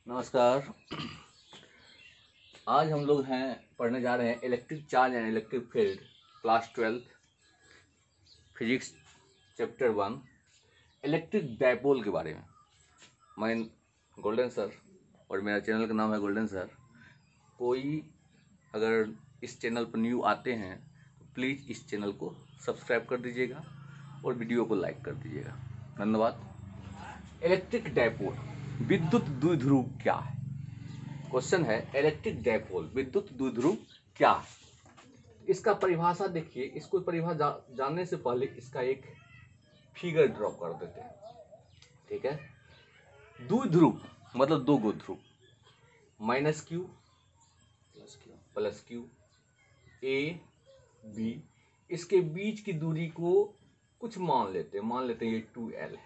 नमस्कार। आज हम लोग पढ़ने जा रहे हैं electric charge and electric field, class 12 physics chapter 1 electric dipole के बारे में। मैं गोल्डन सर और मेरा चैनल का नाम है गोल्डन सर। कोई अगर इस चैनल पर न्यू आते हैं तो प्लीज़ इस चैनल को सब्सक्राइब कर दीजिएगा और वीडियो को लाइक कर दीजिएगा। धन्यवाद। इलेक्ट्रिक डायपोल, विद्युत द्विध्रुव क्या है? क्वेश्चन है इलेक्ट्रिक डायपोल, विद्युत द्विध्रुव क्या है? इसका परिभाषा देखिए। इसको परिभाषा जानने से पहले इसका एक फिगर ड्रॉ कर देते हैं। ठीक है। द्विध्रुव मतलब दो गो ध्रुव, minus q plus q, a b, इसके बीच की दूरी को कुछ मान लेते हैं ये 2L है।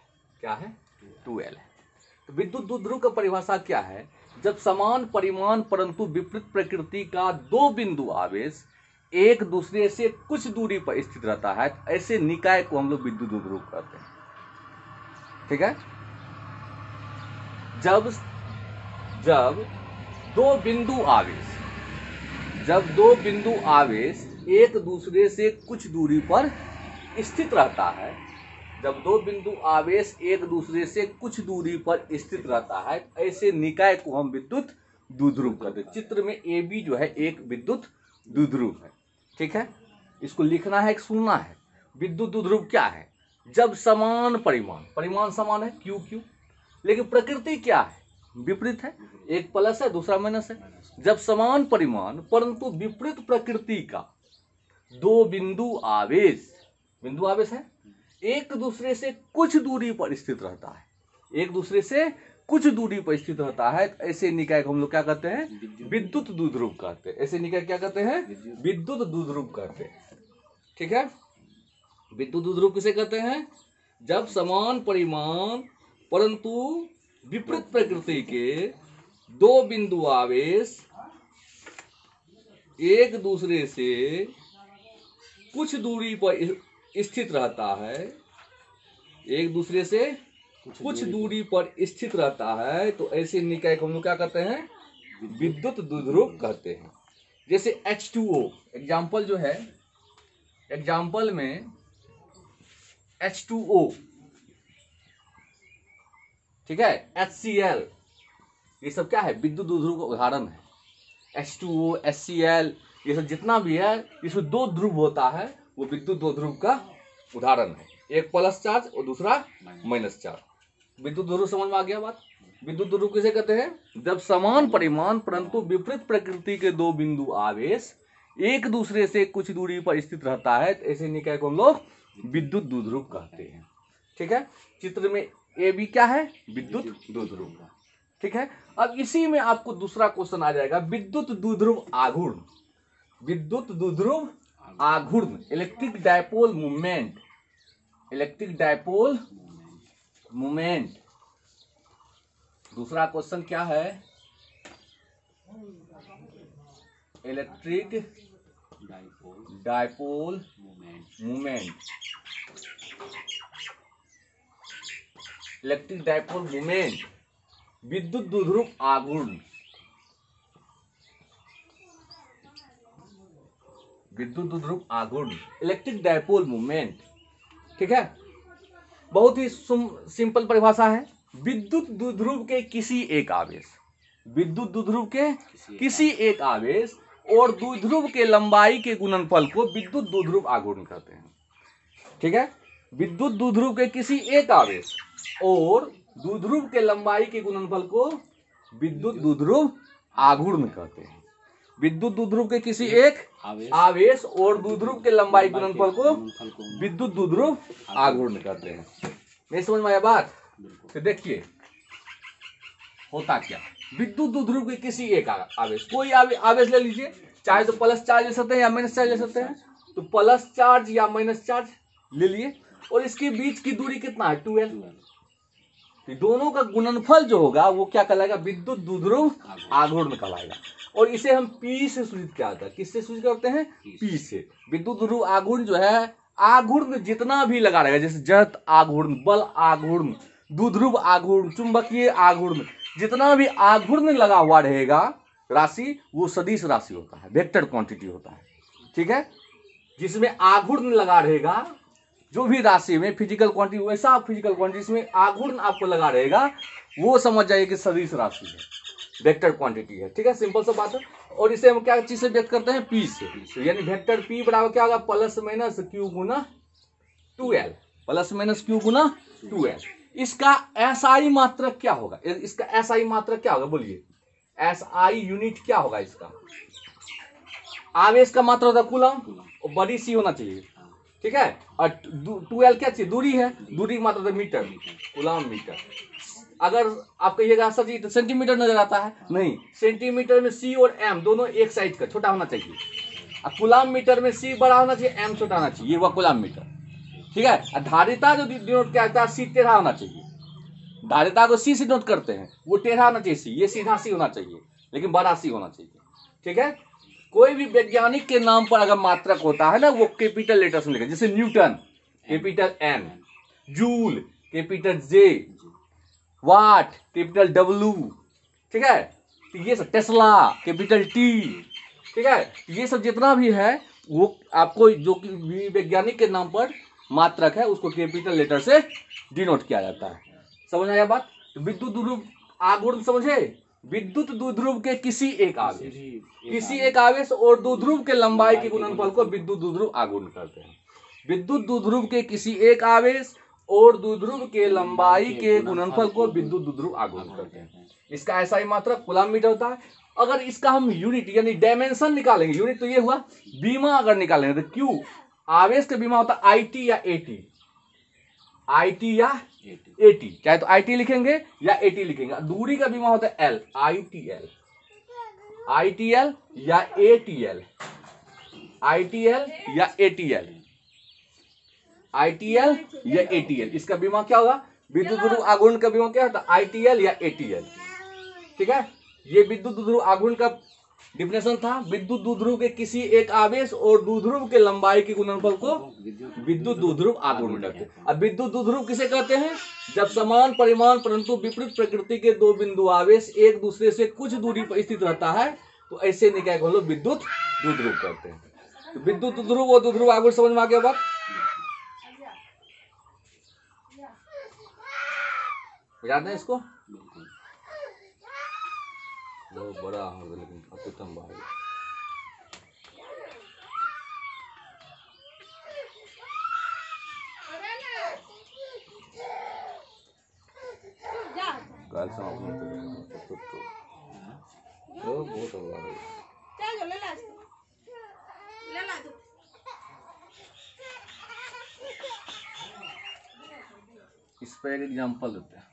क्या है? 2L है। तो विद्युत द्विध्रुव का परिभाषा क्या है? जब समान परिमाण परंतु विपरीत प्रकृति का दो बिंदु आवेश एक दूसरे से कुछ दूरी पर स्थित रहता है, ऐसे निकाय को हम लोग विद्युत द्विध्रुव कहते हैं। ठीक है। जब दो बिंदु आवेश एक दूसरे से कुछ दूरी पर स्थित रहता है, जब दो बिंदु आवेश एक दूसरे से कुछ दूरी पर स्थित रहता है, ऐसे निकाय को हम विद्युत द्विध्रुव कहते हैं। चित्र में ए बी जो है एक विद्युत द्विध्रुव है। ठीक है। इसको लिखना है, सुनना है। विद्युत द्विध्रुव क्या है? जब समान परिमाण समान है क्यू क्यू, लेकिन प्रकृति क्या है? विपरीत है। एक प्लस है दूसरा माइनस है। जब समान परिमाण परंतु विपरीत प्रकृति का दो बिंदु आवेश है, एक दूसरे से कुछ दूरी पर स्थित रहता है, ऐसे निकाय को हम लोग क्या कहते हैं? विद्युत द्विध्रुव कहते हैं। ऐसे निकाय क्या कहते हैं? विद्युत द्विध्रुव कहते हैं। ठीक है। विद्युत द्विध्रुव किसे कहते हैं? जब समान परिमाण परंतु विपरीत प्रकृति के दो बिंदु आवेश एक दूसरे से कुछ दूरी पर स्थित रहता है, तो ऐसे निकाय को हम लोग क्या कहते हैं? विद्युत द्विध्रुव कहते हैं। जैसे H2O एग्जाम्पल जो है, एग्जाम्पल में H2O, ठीक है, HCl, ये सब क्या है? विद्युत द्विध्रुव का उदाहरण है। H2O, HCl, ये सब जितना भी है, इसमें दो ध्रुव होता है, वो विद्युत द्विध्रुव का उदाहरण है। एक प्लस चार्ज और दूसरा माइनस चार्ज। विद्युत द्विध्रुव समझ में आ गया बात? विद्युत द्विध्रुव किसे कहते हैं? जब समान परिमाण परंतु विपरीत प्रकृति के दो बिंदु आवेश एक दूसरे से कुछ दूरी पर स्थित रहता है, तो ऐसे निकाय को हम लोग विद्युत द्विध्रुव कहते हैं। ठीक है। चित्र में ए बी क्या है? विद्युत द्विध्रुव। ठीक है। अब इसी में आपको दूसरा क्वेश्चन आ जाएगा, विद्युत द्विध्रुव आघूर्ण। विद्युत द्विध्रुव आघूर्ण, इलेक्ट्रिक डायपोल मूवमेंट। दूसरा क्वेश्चन क्या है? Electric dipole movement. Electric dipole movement, विद्युत द्विध्रुव आघूर्ण। विद्युत द्विध्रुव आघूर्ण, इलेक्ट्रिक डायपोल मूवमेंट। ठीक है। बहुत ही सिंपल परिभाषा है। विद्युत द्विध्रुव के किसी एक आवेश और द्विध्रुव के लंबाई के गुणनफल को विद्युत द्विध्रुव आघूर्ण कहते हैं। ठीक है। विद्युत द्विध्रुव के किसी एक आवेश और द्विध्रुव के लंबाई के गुणनफल को विद्युत द्विध्रुव आघूर्ण कहते हैं। विद्युत द्विध्रुव के किसी एक आवेश और द्विध्रुव के लंबाई गुणनफल को विद्युत द्विध्रुव आघूर्ण कहते हैं। नहीं समझ में आया बात? तो देखिए होता क्या। विद्युत द्विध्रुव के किसी एक आवेश, कोई आवेश ले लीजिए, चाहे तो प्लस चार्ज ले सकते हैं या माइनस चार्ज ले सकते हैं। तो प्लस चार्ज या माइनस चार्ज ले लिए, और इसके बीच की दूरी कितना है? 2L। तो दोनों का गुणनफल जो होगा वो क्या कहलाएगा? विद्युत द्विध्रुव आघूर्ण कहलाएगा। और इसे हम P से सूचित किया जाता है। किससे सूचित करते हैं? P से। विद्युत द्विध्रुव आघूर्ण जो है, आघूर्ण जितना भी लगा रहेगा, जैसे जड़त्व आघूर्ण, बल आघूर्ण, द्विध्रुव आघूर्ण, चुंबकीय आघूर्ण, जितना भी आघूर्ण लगा हुआ रहेगा राशि वो सदिश राशि होता है, वेक्टर क्वांटिटी होता है। ठीक है, जिसमें आघूर्ण लगा रहेगा, जो भी राशि में फिजिकल क्वांटिटी, वैसा फिजिकल क्वांटिटी जिसमें आघूर्ण आपको लगा रहेगा वो समझ जाइए कि सदिश राशि है, वेक्टर क्वांटिटी है। ठीक है, सिंपल सा बात है। और इसे हम क्या चीज से व्यक्त करते हैं, पी से, यानी वेक्टर पी बराबर क्या होगा, प्लस माइनस क्यू गुना 2l, प्लस माइनस क्यू गुना 2l। इसका एसआई मात्रक क्या होगा, इसका एसआई मात्रक क्या होगा, बोलिए एसआई यूनिट क्या होगा इसका। आवेश का मात्रा होता है कूलम, और बड़ी सी होना चाहिए। ठीक है, और 2l क्या चाहिए, दूरी है, दूरी की मात्रा होता है मीटर, कूलम मीटर। अगर आप कहिएगा सर जी तो सेंटीमीटर नजर आता है, नहीं, सेंटीमीटर में सी और एम दोनों एक साइज का छोटा होना चाहिए, और कूलम मीटर में सी बड़ा होना चाहिए, एम छोटा होना चाहिए, ये हुआ कूलम मीटर। ठीक है, धारिता जो डिनोट क्या होता है, सी टेढ़ा होना चाहिए, धारिता को सी से नोट करते हैं, वो टेढ़ा होना चाहिए सी, ये सीधा सी होना चाहिए, लेकिन बड़ा सी होना चाहिए। ठीक है, कोई भी वैज्ञानिक के नाम पर अगर मात्रक होता है ना, वो कैपिटल लेटर्स में लिखा, जैसे Newton capital N, joule capital J, watt capital W. ठीक है, तो ये सब, टेस्ला कैपिटल टी। ठीक है, ये सब जितना भी है वो आपको जो कि वैज्ञानिक के नाम पर मात्रक है उसको कैपिटल लेटर से डिनोट किया जाता है। समझ आया बात। तो विद्युत द्विध्रुव आघूर्ण समझे, विद्युत द्विध्रुव के किसी एक आवेश और द्विध्रुव के लंबाई के गुणनफल को विद्युत द्विध्रुव आघूर्ण कहते हैं। विद्युत द्विध्रुव के किसी एक आवेश और द्विध्रुव के लंबाई के गुणनफल को विद्युत द्विध्रुव आघूर्ण कहते हैं। इसका ऐसा ही मात्रक कूलम मीटर होता है। अगर इसका हम यूनिट यानी डायमेंशन निकालेंगे, यूनिट तो ये हुआ, बीमा अगर निकालेंगे तो क्यू, आवेश का बीमा होता है आईटी या एटी, आईटी या एटी, चाहे तो आईटी लिखेंगे या एटी लिखेंगे। दूरी का बीमा होता है एल, आईटीएल, आईटीएल या एटीएल, आईटीएल या एटीएल, आईटीएल या एटीएल। इसका बीमा क्या होगा, विद्युत द्विध्रुव आघूर्ण का बीमा क्या होता है, आईटीएल या एटीएल। ठीक है, ये विद्युत द्विध्रुव आघूर्ण का डिफिनेशन था। विद्युत द्विध्रुव के किसी एक आवेश और द्विध्रुव के लंबाई के गुणनफल को विद्युत द्विध्रुव आघूर्ण कहते हैं। अब विद्युत द्विध्रुव किसे कहते हैं, जब समान परिमाण परंतु विपरीत प्रकृति के दो बिंदु आवेश एक दूसरे से कुछ दूरी पर स्थित रहता है, तो ऐसे निकाय को हम लोग विद्युत द्विध्रुव कहते हैं। तो विद्युत द्विध्रुव और द्विध्रुव आघूर्ण समझ में आ गया बात, याद है इसको, बहुत बड़ा होगा लेकिन अत्यंत भारी। कल बहुत इस पर एक एग्जाम्पल देते हैं।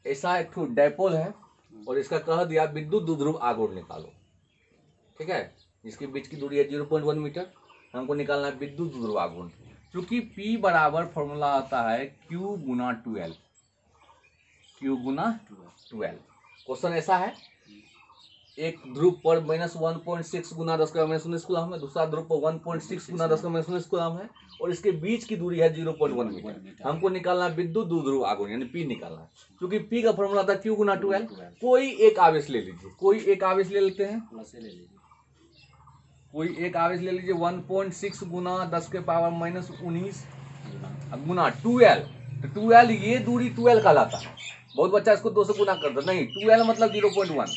ऐसा एक डायपोल है और इसका कह दिया विद्युत द्विध्रुव आघूर्ण निकालो। ठीक है, जिसके बीच की दूरी है 0.1 मीटर, हमको निकालना है विद्युत द्विध्रुव आघूर्ण। क्योंकि P बराबर फॉर्मूला आता है Q गुना 2L, Q गुना 2L। क्वेश्चन ऐसा है, एक ध्रुव पर -1.6 गुना 10⁻⁻19 कूलम है, दूसरा ध्रुव पर 1.6 गुना 10⁻⁻19 कूलम है, और इसके बीच की दूरी है 0.1 मीटर। हमको निकालना है विद्युत द्विध्रुव आघूर्ण यानी P निकालना है। क्योंकि P का फॉर्मूला था Q गुना 2L। कोई एक आवेश ले लीजिए, कोई एक आवेश ले लेते हैं, कोई एक आवेश ले लीजिए 1.6 गुना 10⁻⁻19 गुना 2L। तो 2L ये दूरी 2L कहलाता है। बहुत बच्चा इसको 2 से गुना करता, नहीं 2L मतलब 0.1,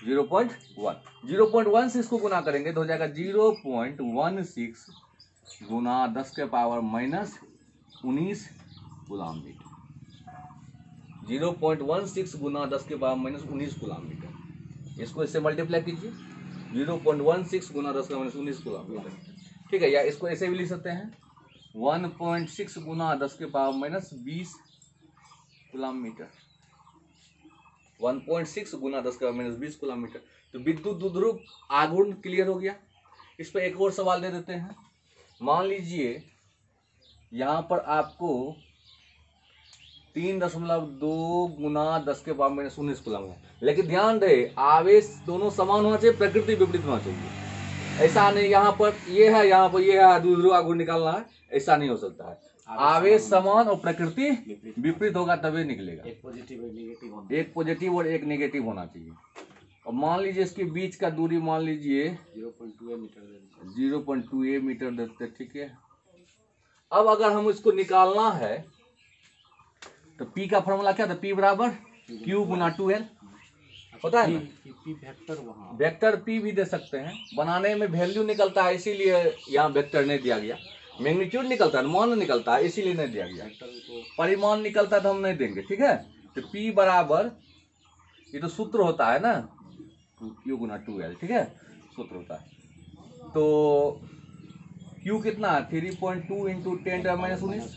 0.1 से इसको गुना करेंगे तो हो जाएगा 0.16 गुना 10⁻⁻19 कूलम मीटर, 0.16 गुना 10⁻⁻19 कूलम मीटर। इसको इससे मल्टीप्लाई कीजिए, 0.16 गुना 10⁻⁻19 कूलम मीटर। ठीक है, या इसको ऐसे भी लिख सकते हैं 1.6 गुना 10 के पावर माइनस 20 कूलम मीटर। 1.6 गुना 10 के पावर माइनस 20 कूलम मीटर। तो विद्युत द्विध्रुव आघूर्ण क्लियर हो गया। इस पर एक और सवाल दे देते हैं। मान लीजिए यहाँ पर आपको 3.2 गुना 10 के पावर माइनस 19 कूलम है, लेकिन ध्यान रहे आवेश दोनों समान होना चाहिए, प्रकृति विपरीत होना चाहिए। ऐसा नहीं यहाँ पर ये है, यहाँ पर ये है, द्विध्रुव आघूर्ण निकालना है, ऐसा नहीं हो सकता है। आवेश समान और प्रकृति विपरीत होगा तभी निकलेगा। एक पॉजिटिव और एक नेगेटिव होना चाहिए। और मान लीजिए इसके बीच का दूरी मान लीजिए 0.2 मीटर देते, ठीक है। अब अगर हम इसको निकालना है तो P का फॉर्मूला क्या था, P बराबर Q गुना 2L होता है ना। वेक्टर P भी दे सकते हैं, बनाने में वैल्यू निकलता है इसीलिए यहाँ वेक्टर नहीं दिया गया। मैग्नीट्यूड निकलता है, मान निकलता है इसीलिए नहीं दिया गया। परिमाण निकलता है तो हम नहीं देंगे, ठीक है। तो P बराबर, ये तो सूत्र होता है ना, Q गुना 2L, ठीक है, सूत्र होता है। तो Q कितना है 3.2 इंटू 10⁻⁻19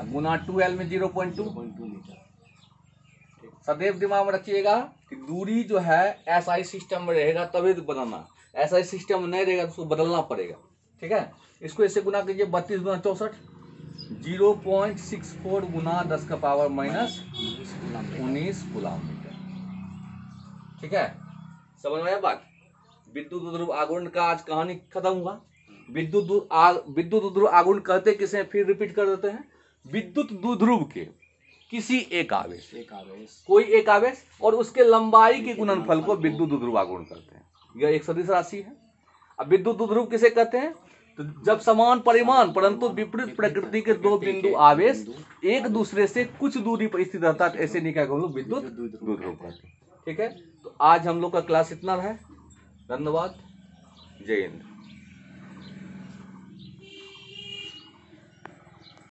गुना 2L में 0.2 मीटर। सदैव दिमाग में रखिएगा कि दूरी जो है SI सिस्टम में रहेगा तभी तो बनाना, SI सिस्टम में नहीं रहेगा तो उसको बदलना पड़ेगा, ठीक है। इसको ऐसे गुना कीजिए 32 गुना 64, 0.64 गुना 10 का पावर माइनस 19 कूलम मीटर, ठीक है। समझ में आया बात। विद्युत द्विध्रुव आघूर्ण का आज कहानी खत्म हुआ। विद्युत द्विध्रुव आघूर्ण कहते किसे, फिर रिपीट कर देते हैं। विद्युत द्विध्रुव के किसी एक आवेश कोई एक आवेश और उसके लंबाई के गुणनफल को विद्युत द्विध्रुव आघूर्ण कहते हैं। यह एक सदिश राशि है। अब विद्युत द्विध्रुव किसे कहते हैं, तो जब समान परिमाण परंतु विपरीत प्रकृति के दो बिंदु आवेश एक दूसरे से कुछ दूरी पर स्थित रहता है, ऐसे निकाय को हम लोग विद्युत द्विध्रुव कहते हैं, ठीक है। तो आज हम लोग का क्लास इतना है। धन्यवाद। जय हिंद।